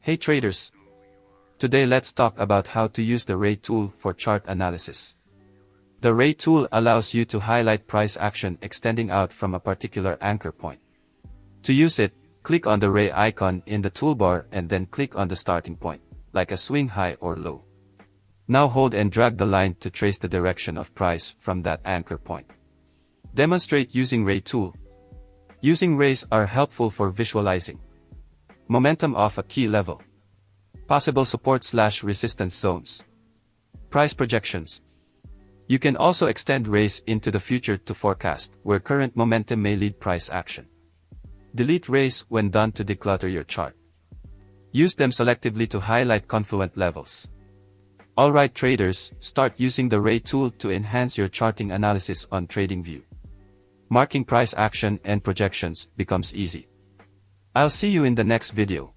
Hey traders! Today let's talk about how to use the Ray tool for chart analysis. The Ray tool allows you to highlight price action extending out from a particular anchor point. To use it, click on the Ray icon in the toolbar and then click on the starting point, like a swing high or low. Now hold and drag the line to trace the direction of price from that anchor point. Demonstrate using Ray tool. Using rays are helpful for visualizing momentum off a key level, possible support/resistance zones, price projections. You can also extend rays into the future to forecast where current momentum may lead price action. Delete rays when done to declutter your chart. Use them selectively to highlight confluent levels. Alright traders, start using the Ray tool to enhance your charting analysis on TradingView. Marking price action and projections becomes easy. I'll see you in the next video.